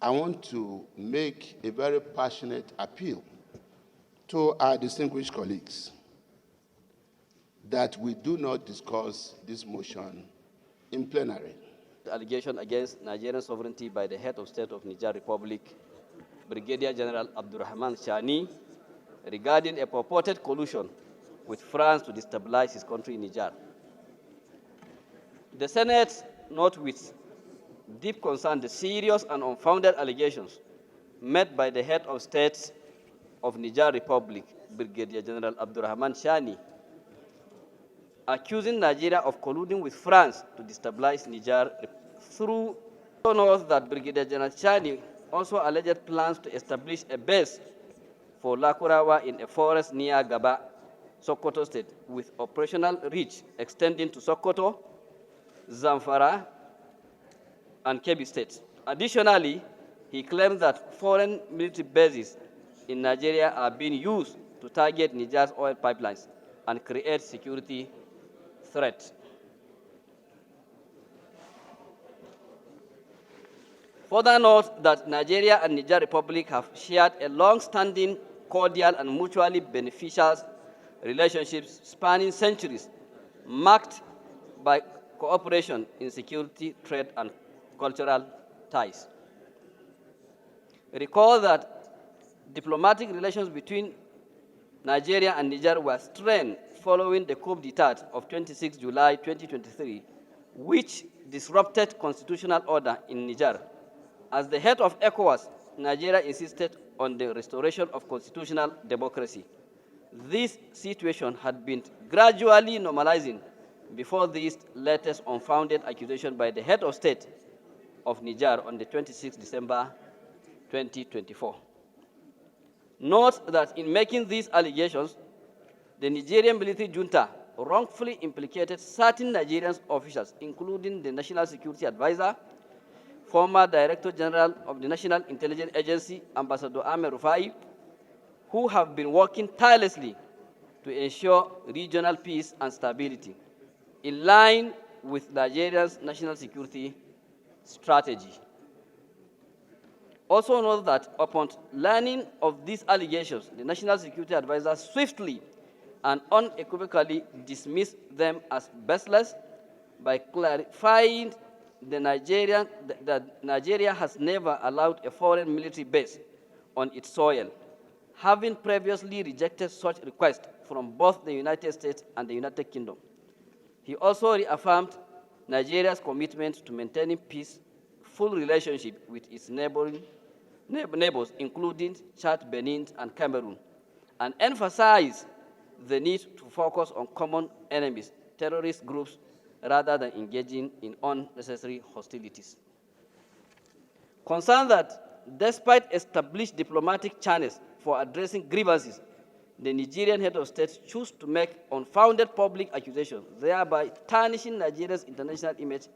I want to make a very passionate appeal to our distinguished colleagues that we do not discuss this motion in plenary. The allegation against Nigerian sovereignty by the head of state of Niger Republic, Brigadier General Abdurrahman Chani, regarding a purported collusion with France to destabilize his country, Niger. The Senate note with deep concern the serious and unfounded allegations made by the head of state of Niger Republic, Brigadier General Abdurrahman Chani, accusing Nigeria of colluding with France to destabilize Niger through notes that Brigadier General Chani also alleged plans to establish a base for Lakurawa in a forest near Gaba, Sokoto State, with operational reach extending to Sokoto, Zamfara, and Kebbi State. Additionally, he claimed that foreign military bases in Nigeria are being used to target Niger's oil pipelines and create security threat. Further note that Nigeria and Niger Republic have shared a long-standing, cordial, and mutually beneficial relationships spanning centuries, marked by cooperation in security, trade, and cultural ties. Recall that diplomatic relations between Nigeria and Niger were strained following the coup d'etat of 26 July 2023, which disrupted constitutional order in Niger. As the head of ECOWAS, Nigeria insisted on the restoration of constitutional democracy. This situation had been gradually normalizing before this latest unfounded accusation by the head of state of Niger on the 26th December 2024. Note that in making these allegations, the Nigerian military junta wrongfully implicated certain Nigerian officials, including the National Security Advisor, former Director General of the National Intelligence Agency, Ambassador Ahmed Rufai, who have been working tirelessly to ensure regional peace and stability, in line with Nigeria's national security strategy. Also note that upon learning of these allegations, the National Security Advisor swiftly and unequivocally dismissed them as baseless by clarifying that Nigeria has never allowed a foreign military base on its soil, having previously rejected such requests from both the United States and the United Kingdom. He also reaffirmed Nigeria's commitment to maintaining peaceful relationship with its neighbors, including Chad, Benin, and Cameroon, and emphasized the need to focus on common enemies, terrorist groups, rather than engaging in unnecessary hostilities. Concerned that despite established diplomatic channels for addressing grievances, the Nigerian head of state chose to make unfounded public accusations, thereby tarnishing Nigeria's international image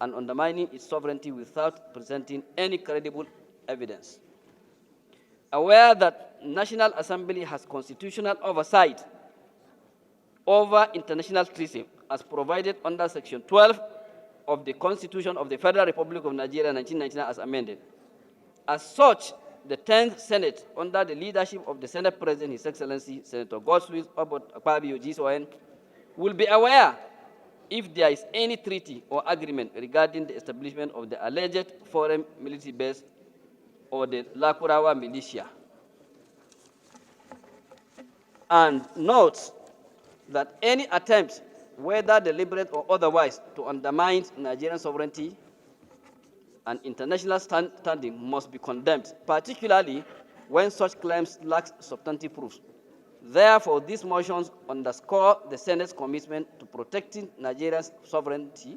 and undermining its sovereignty without presenting any credible evidence. Aware that National Assembly has constitutional oversight over international treaty as provided under Section 12 of the Constitution of the Federal Republic of Nigeria 1999 as amended. As such, the 10th Senate, under the leadership of the Senate President, His Excellency Senator Godswill Akpabio GSON, will be aware if there is any treaty or agreement regarding the establishment of the alleged foreign military base or the Lakurawa militia. And notes that any attempt, whether deliberate or otherwise, to undermine Nigerian sovereignty and international standing must be condemned, particularly when such claims lack substantive proofs. Therefore, these motions underscore the Senate's commitment to protecting Nigeria's sovereignty,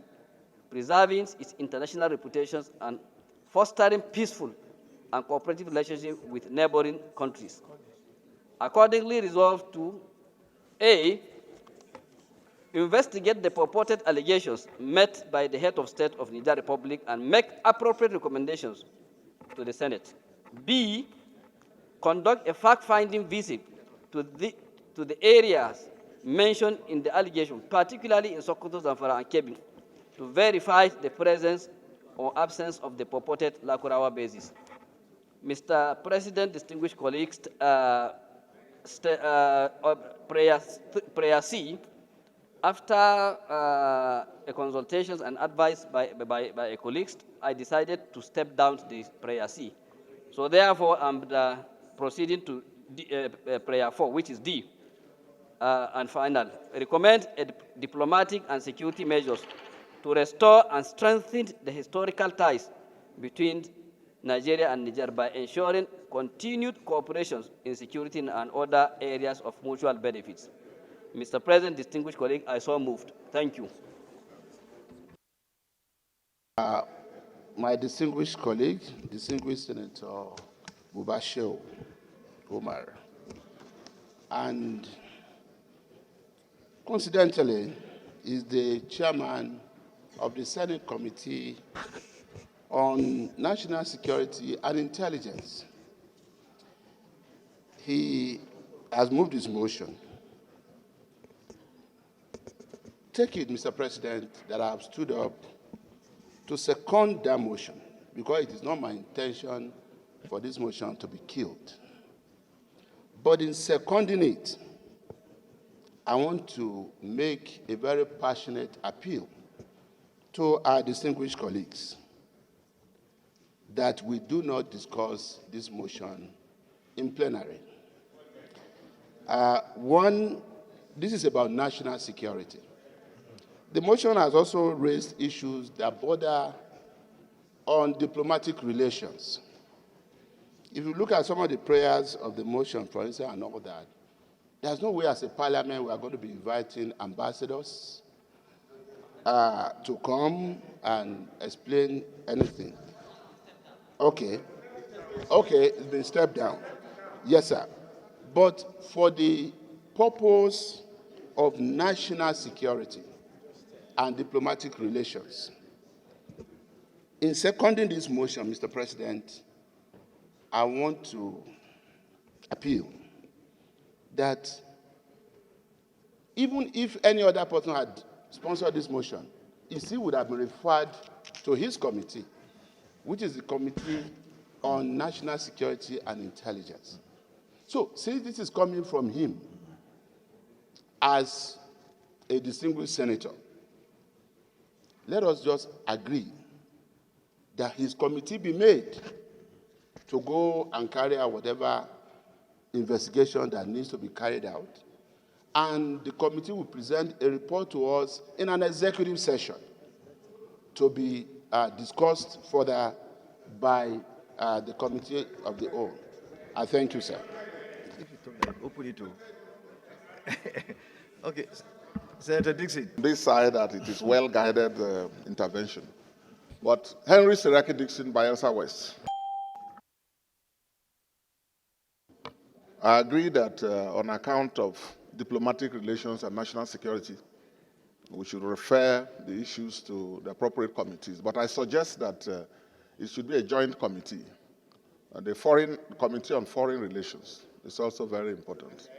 preserving its international reputations, and fostering peaceful and cooperative relationships with neighboring countries. Accordingly, resolved to A, investigate the purported allegations made by the head of state of Niger Republic and make appropriate recommendations to the Senate. B, conduct a fact-finding visit to the areas mentioned in the allegation, particularly in Sokoto, Zamfara, and Kebbi, to verify the presence or absence of the purported Lakurawa bases. Mr. President, distinguished colleagues, prayer C, after a consultations and advice by a colleagues, I decided to step down to the prayer C. So therefore, I'm proceeding to prayer 4, which is D. And final, recommend diplomatic and security measures to restore and strengthen the historical ties between Nigeria and Niger by ensuring continued cooperation in security and other areas of mutual benefits. Mr. President, distinguished colleagues, I so moved. Thank you. My distinguished colleague, distinguished Senator Mubashir Umar, and coincidentally is the chairman of the Senate Committee on National Security and Intelligence. He has moved his motion. Take it, Mr. President, that I have stood up to second that motion, because it is not my intention for this motion to be killed. But in seconding it, I want to make a very passionate appeal to our distinguished colleagues that we do not discuss this motion in plenary. One, this is about national security. The motion has also raised issues that border on diplomatic relations. If you look at some of the prayers of the motion, for instance, and all that, there's no way as a parliament we are going to be inviting ambassadors to come and explain anything. Okay, it's been stepped down. Yes, sir. But for the purpose of national security and diplomatic relations, in seconding this motion, Mr. President, I want to appeal that even if any other person had sponsored this motion, he still would have been referred to his committee, which is the Committee on National Security and Intelligence. So, since this is coming from him as a distinguished senator, let us just agree that his committee be made to go and carry out whatever investigation that needs to be carried out, and the committee will present a report to us in an executive session to be discussed further by the committee of the whole. I thank you, sir. Open it to. Okay, Senator Dixon. They say that it is well-guided intervention. But Henry Seraki Dixon, Bayelsa West. I agree that on account of diplomatic relations and national security, we should refer the issues to the appropriate committees. But I suggest that it should be a joint committee. The Committee on Foreign Relations is also very important.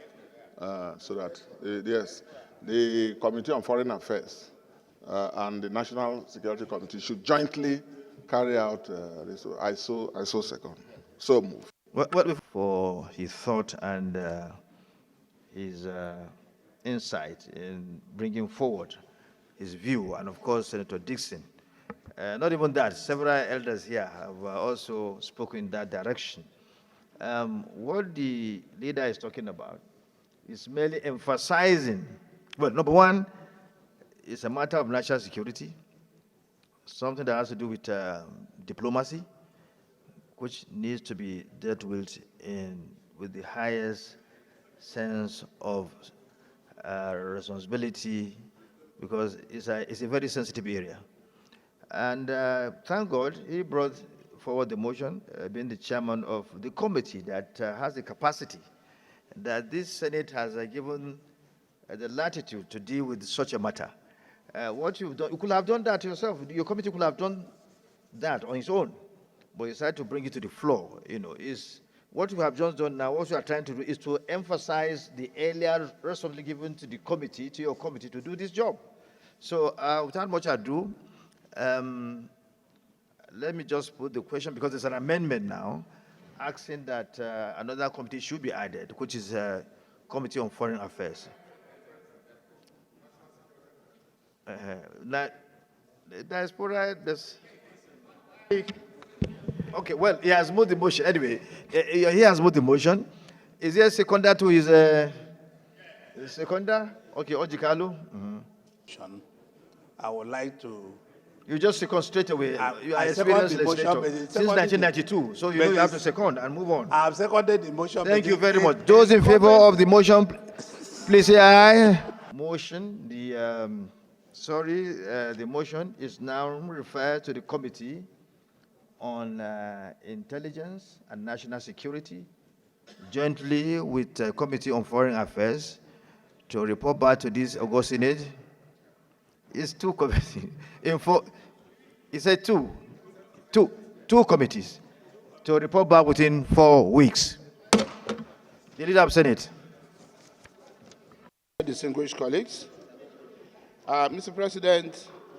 So that, yes, the Committee on Foreign Affairs and the National Security Committee should jointly carry out this. I so second. So move. What for his thought and his insight in bringing forward his view, and of course, Senator Dixon. Not even that, several elders here have also spoken in that direction. What the leader is talking about is merely emphasizing, well, number one, it's a matter of national security, something that has to do with diplomacy, which needs to be dealt with with the highest sense of responsibility, because it's a very sensitive area. And thank God he brought forward the motion, being the chairman of the committee that has the capacity, that this Senate has given the latitude to deal with such a matter. What you've done, you could have done that yourself. Your committee could have done that on its own, but you decided to bring it to the floor. Is what you have just done now. What you are trying to do is to emphasize the earlier responsibility given to the committee, to your committee, to do this job. So, without much ado, let me just put the question, because there's an amendment now. asking that another committee should be added, which is Committee on Foreign Affairs. Now, the diaspora, okay, well, he has moved the motion. Anyway, he has moved the motion. Is there a seconder to his seconder? Okay, Ojikalu. I would like to. You just second straight away. You are I second experienced the motion, legislator but it's since seconded 1992. So you know you have to second and move on. I have seconded the motion. Thank but you it- very it- much. Those in it favor comment- of the motion, please say aye. Motion, the motion is now referred to the Committee on Intelligence and National Security, jointly with the Committee on Foreign Affairs, to report back to this August Senate. It's two committees. He said two committees to report back within 4 weeks. The Leader of Senate. Distinguished colleagues, Mr. President,